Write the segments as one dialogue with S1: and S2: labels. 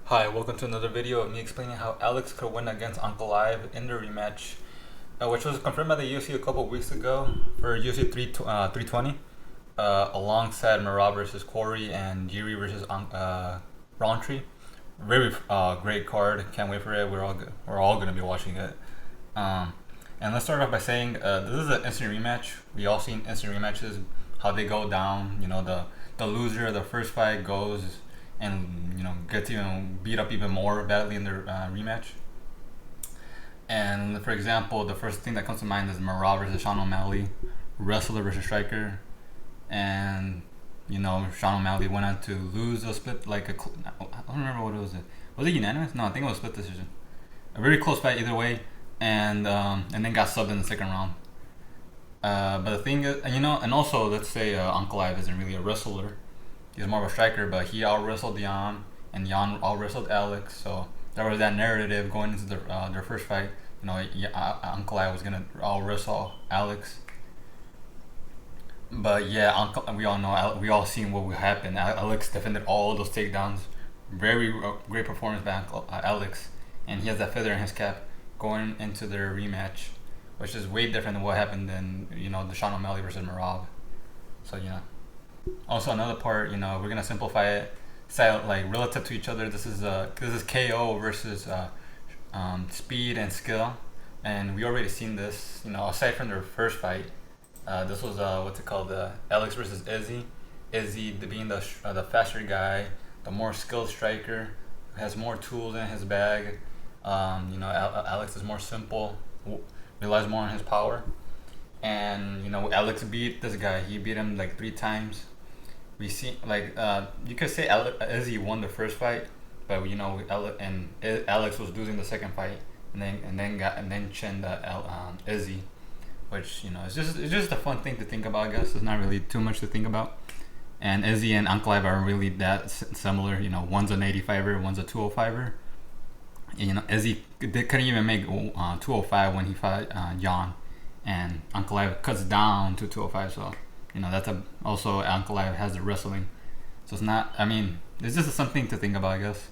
S1: Hi, welcome to another video of me explaining how Alex could win against Ankalaev in the rematch, which was confirmed by the UFC a couple of weeks ago for UFC 320, alongside Marab versus Corey and Jiri versus Roundtree. Very great card. Can't wait for it. We're all gonna be watching it. And let's start off by saying this is an instant rematch. We all seen instant rematches, how they go down. You know, the loser of the first fight goes and gets even beat up even more badly in their rematch. And for example, the first thing that comes to mind is Marab versus Sean O'Malley, wrestler versus striker, and Sean O'Malley went on to lose a split I don't remember what it was. Was it unanimous? No, I think it was split decision. A very close fight either way, and then got subbed in the second round. But the thing is, and also let's say Ankalaev isn't really a wrestler. He's more of a striker, but he out wrestled Jan, and Jan out wrestled Alex. So there was that narrative going into their first fight. Ankalaev was gonna out wrestle Alex. But yeah, we all know, we all seen what would happen. Alex defended all those takedowns. Very great performance by Alex, and he has that feather in his cap going into their rematch, which is way different than what happened in the Sean O'Malley versus Marab. So also another part, we're gonna simplify it, like relative to each other. This is KO versus speed and skill, and we already seen this. Aside from their first fight, this was what's it called? Alex versus Izzy. Izzy being the faster guy, the more skilled striker, has more tools in his bag. Alex is more simple, relies more on his power. And Alex beat this guy. He beat him like 3 times. We see you could say Izzy won the first fight, but Alex was losing the second fight, and then chinned Izzy, which it's just a fun thing to think about. I guess it's not really too much to think about. And Izzy and Ankalaev are really that similar. One's an 85er, one's a 205er. Izzy couldn't even make 205 when he fought Jan, and Ankalaev cuts down to 205. So that's also Ankalaev has the wrestling. So it's not. It's just something to think about, I guess.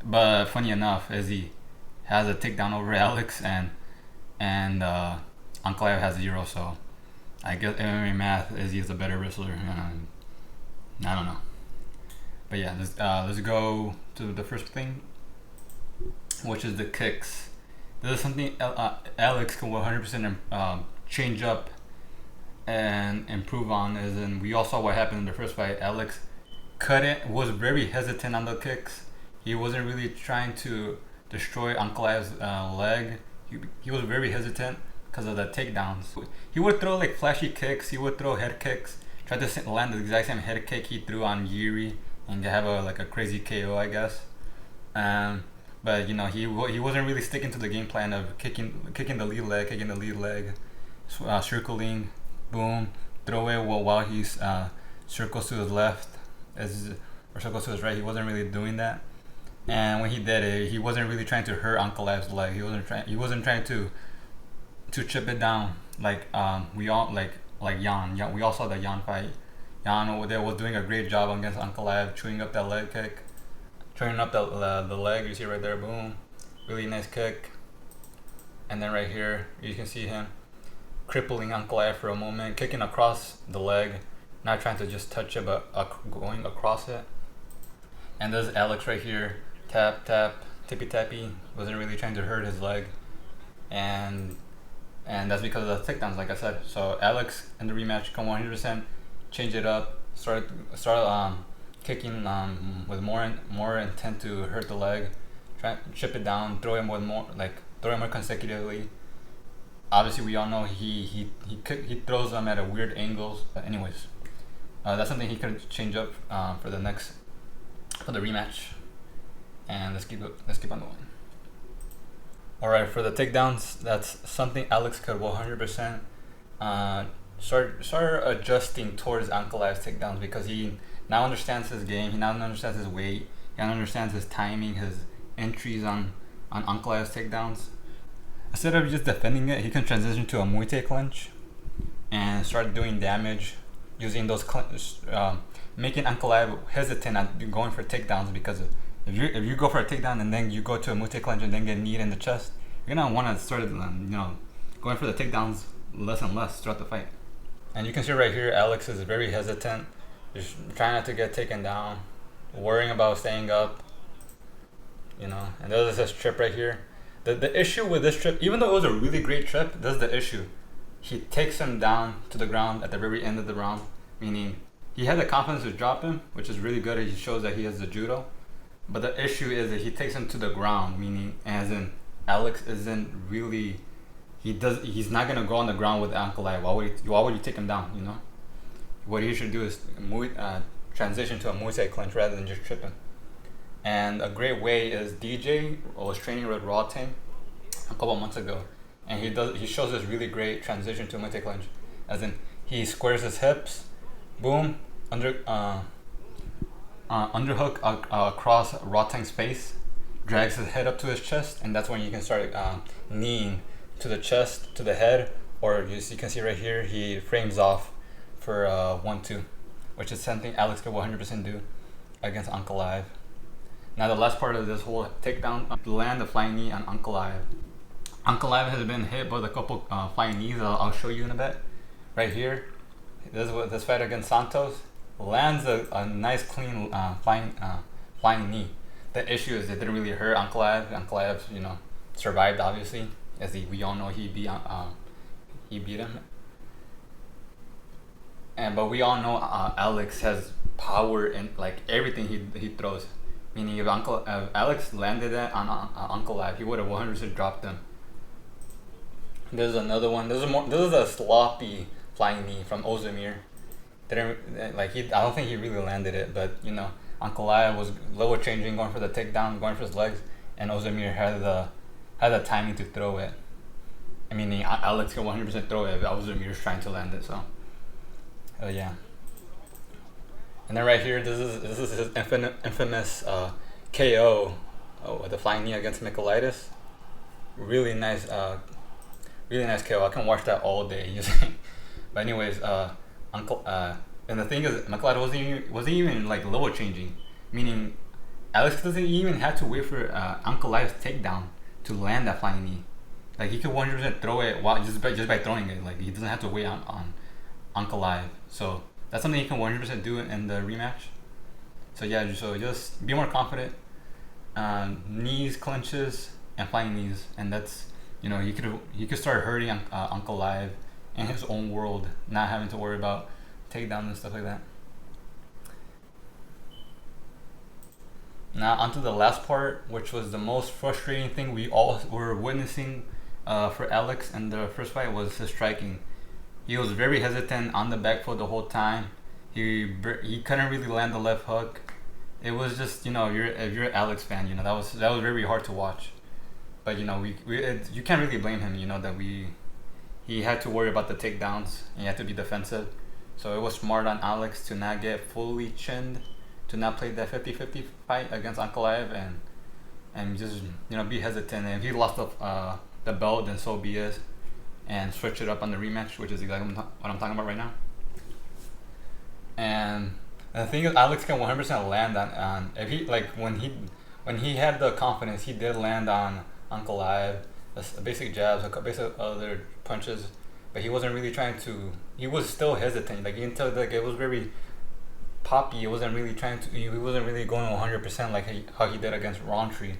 S1: But funny enough, Izzy has a takedown over Alex, and Ankalaev has 0. So I guess MMA math, Izzy is a better wrestler. I don't know. But yeah, let's go to the first thing, which is the kicks. This is something Alex can 100% change up and improve on. And we all saw what happened in the first fight. Alex was very hesitant on the kicks. He wasn't really trying to destroy Ankalaev's leg. He was very hesitant because of the takedowns. He would throw like flashy kicks. He would throw head kicks. Tried to land the exact same head kick he threw on Jiri and have a crazy KO, I guess. But he wasn't really sticking to the game plan of kicking the lead leg, circling, boom, throw it while he circles to his left or circles to his right. He wasn't really doing that. And when he did it, he wasn't really trying to hurt Ankalaev's leg. He wasn't trying to chip it down like we all like Jan. We all saw the Jan fight. Jan over there was doing a great job against Ankalaev, chewing up that leg kick. Turning up the leg, you see right there, boom, really nice kick. And then right here, you can see him crippling Ankalaev for a moment, kicking across the leg, not trying to just touch it, but going across it. And there's Alex right here, tap, tippy tappy, wasn't really trying to hurt his leg. And that's because of the takedowns, like I said. So Alex in the rematch can 100% change it up, start kicking with more intent to hurt the leg, try to chip it down, throw him more consecutively. Obviously, we all know he throws them at a weird angles. But anyways, that's something he could change up for the rematch. And let's keep on going. All right, for the takedowns, that's something Alex could 100% start adjusting towards Ankalaev's takedowns, because he now understands his game. He now understands his weight. He now understands his timing, his entries on Ankalaev's takedowns. Instead of just defending it, he can transition to a Muay Thai clinch and start doing damage using those making Ankalaev hesitant at going for takedowns, because if you go for a takedown and then you go to a Muay Thai clinch and then get kneed in the chest, you're gonna want to start going for the takedowns less and less throughout the fight. And you can see right here, Alex is very hesitant, just trying not to get taken down, worrying about staying up. And there's this trip right here. The issue with this trip, even though it was a really great trip, this is the issue. He takes him down to the ground at the very end of the round, meaning he had the confidence to drop him, which is really good. He shows that he has the judo. But the issue is that he takes him to the ground, meaning as in Alex isn't really, he's not gonna go on the ground with Ankalaev. Why would you take him down? What he should do is transition to a Muay Thai clinch rather than just trip him. And a great way is DJ was training with Raw Tank a couple months ago, and he shows this really great transition to a Muay Thai clinch, as in he squares his hips, boom, underhook across Raw Tank's face, drags his head up to his chest, and that's when you can start kneeing to the chest, to the head, or as you can see right here, he frames off for 1-2, which is something Alex could 100% do against Ankalaev. Now the last part of this whole takedown, land the flying knee on Ankalaev. Ankalaev has been hit by a couple flying knees. I'll show you in a bit. Right here, this fight against Santos lands a nice clean flying knee. The issue is it didn't really hurt Ankalaev. Ankalaev, survived obviously, as we all know he beat him. But we all know Alex has power in everything he throws. Meaning if Alex landed that on Ankalaev, he would have 100% dropped him. There's another one. This is a sloppy flying knee from Ozdemir. I don't think he really landed it, but Ankalaev was lower changing, going for the takedown, going for his legs, and Ozdemir had the timing to throw it. I mean, Alex can 100% throw it if Ozdemir's trying to land it. So, yeah. And then right here, this is his infamous KO with the flying knee against Michaelitis. Really nice KO. I can watch that all day. But anyways, and the thing is, Michaelitis wasn't even lower changing, meaning Alex doesn't even have to wait for Ankalaev's takedown to land that flying knee. He could 100% throw it just by throwing it. He doesn't have to wait on Ankalaev. So that's something you can 100% do in the rematch. So yeah, so just be more confident. Knees, clinches, and flying knees, and that's you could start hurting Ankalaev in his own world, not having to worry about takedown and stuff like that. Now onto the last part, which was the most frustrating thing we all were witnessing for Alex in the first fight, was his striking. He was very hesitant on the back foot the whole time. He couldn't really land the left hook. It was just if you're an Alex fan, that was very hard to watch. But you can't really blame him. That he had to worry about the takedowns and he had to be defensive. So it was smart on Alex to not get fully chinned, to not play that 50-50 fight against Ankalaev, and just be hesitant. And if he lost the belt, then so be it, and switch it up on the rematch, which is exactly what I'm talking about right now. And the thing is, Alex can 100% land on if he when he had the confidence, he did land on Ankalaev, basic jabs, basic other punches, but he wasn't really trying to. He was still hesitant. You can tell it was very poppy. He wasn't really trying to. He wasn't really going 100% how he did against Roundtree.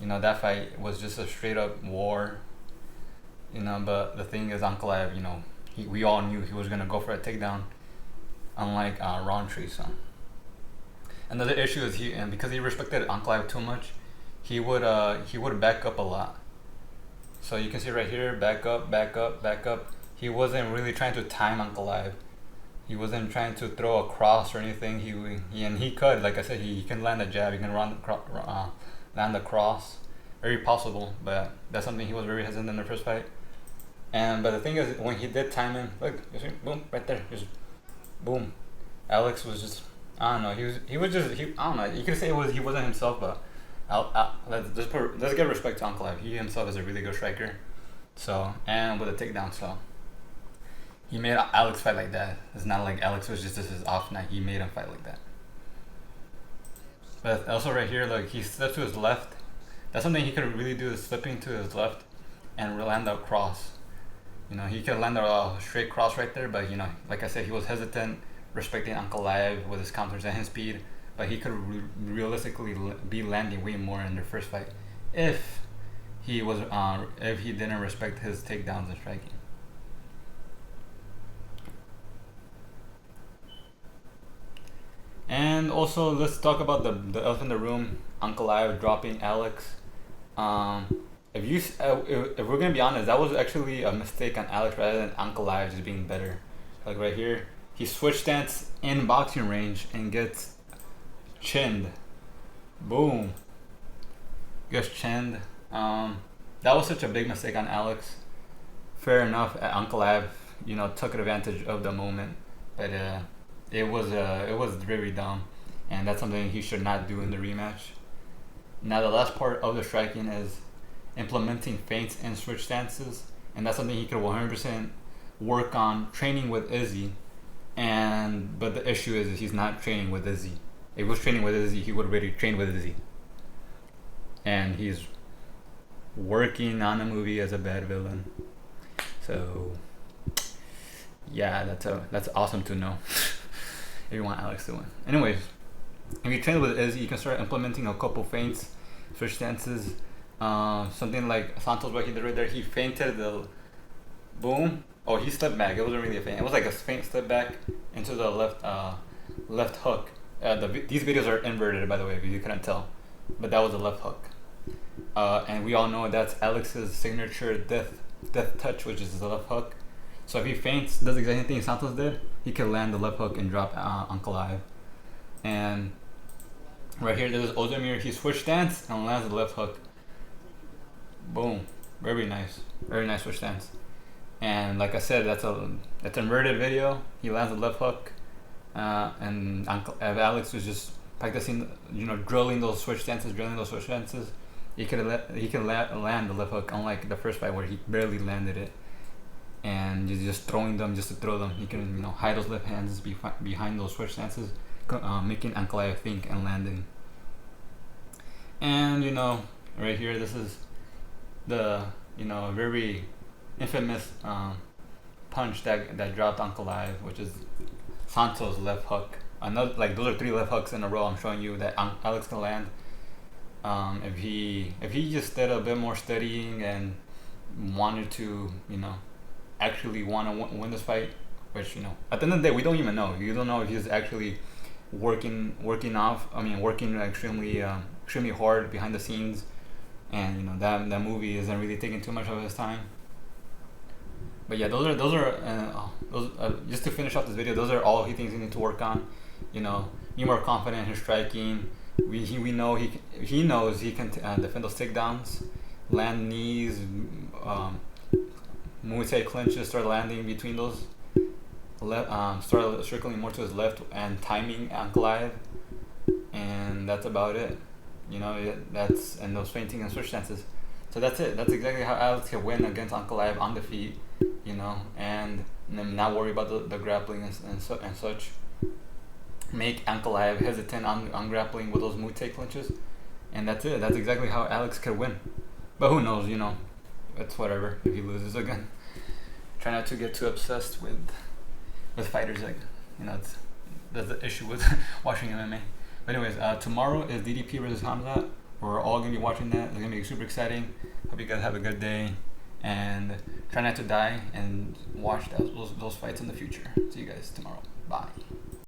S1: That fight was just a straight up war. But the thing is, Ankalaev, we all knew he was gonna go for a takedown, unlike Roundtree. So another issue is because he respected Ankalaev too much, he would back up a lot. So you can see right here, back up, back up, back up. He wasn't really trying to time Ankalaev. He wasn't trying to throw a cross or anything. He could, like I said, he can land a jab. He can land a cross. Very possible, but that's something he was very hesitant in the first fight. But the thing is, when he did time him, look, you see, boom, right there, just boom. Alex was just, I don't know, I don't know. You could say he wasn't himself, but let's give respect to Ankalaev. He himself is a really good striker. So, and with a takedown, so he made Alex fight like that. It's not like Alex was just this is off night. He made him fight like that. But also right here, like he slipped to his left. That's something he could really do, is slipping to his left and land a cross. You know, he could land a straight cross right there, but you know, like I said, he was hesitant, respecting Ankalaev with his counters and his speed. But he could realistically be landing way more in their first fight if if he didn't respect his takedowns and striking. And also, let's talk about the elephant in the room, Ankalaev dropping Alex. If we're gonna be honest, that was actually a mistake on Alex rather than Ankalaev just being better. Like right here, he switched stance in boxing range and gets chinned. Boom. Gets chinned. That was such a big mistake on Alex. Fair enough, Ankalaev, you know, took advantage of the moment, but it was very dumb, and that's something he should not do in the rematch. Now the last part of the striking is implementing feints and switch stances, and that's something he could 100% work on training with Izzy. But the issue is he's not training with Izzy. If he was training with Izzy, he would have already trained with Izzy. And he's working on a movie as a bad villain. So yeah, that's awesome to know. If you want Alex to win. Anyways, if you train with Izzy, you can start implementing a couple feints, switch stances. Something like Santos, what he did right there, he feinted the boom. Oh, he stepped back. It wasn't really a feint. It was like a feint step back into the left hook. These videos are inverted, by the way, if you couldn't tell. But that was the left hook. And we all know that's Alex's signature death touch, which is the left hook. So if he feints, does the exact same thing Santos did, he can land the left hook and drop Ankalaev. And right here, there's Ozdemir. He switched stance and lands the left hook. Boom. Very nice switch stance. And like I said, that's an inverted video. He lands the left hook, and Alex was just practicing, you know, drilling those switch stances. He can land the left hook, unlike the first fight where he barely landed it. And he's just throwing them just to throw them. He can, you know, hide those left hands behind those switch stances, making Ankalaev think and landing. And you know, right here, this is the, you know, very infamous punch that dropped Ankalaev, which is Santos' left hook. Another, like, those are 3 left hooks in a row I'm showing you that Alex can land. If he just did a bit more studying and wanted to, you know, actually want to win this fight, which, you know, at the end of the day, we don't even know. You don't know if he's actually working extremely hard behind the scenes, and you know that movie isn't really taking too much of his time. But yeah, those are just to finish off this video. Those are all he thinks he needs to work on. You know, be more confident in his striking. We know he knows he can defend those takedowns, land knees, Muay Thai clinches, start landing between those, start circling more to his left and timing Ankalaev, and that's about it. You know, and those feinting and switch stances. So that's it. That's exactly how Alex can win against Ankalaev on the feet. You know, and not worry about the grappling and such. Make Ankalaev hesitant on grappling with those Muay Thai clinches, and that's it. That's exactly how Alex could win. But who knows? You know, it's whatever if he loses again. Try not to get too obsessed with fighters. Like, you know, that's the issue with watching MMA. But anyways, tomorrow is DDP versus Hamzat. We're all gonna be watching that. It's gonna be super exciting. Hope you guys have a good day, and try not to die, and watch those fights in the future. See you guys tomorrow. Bye.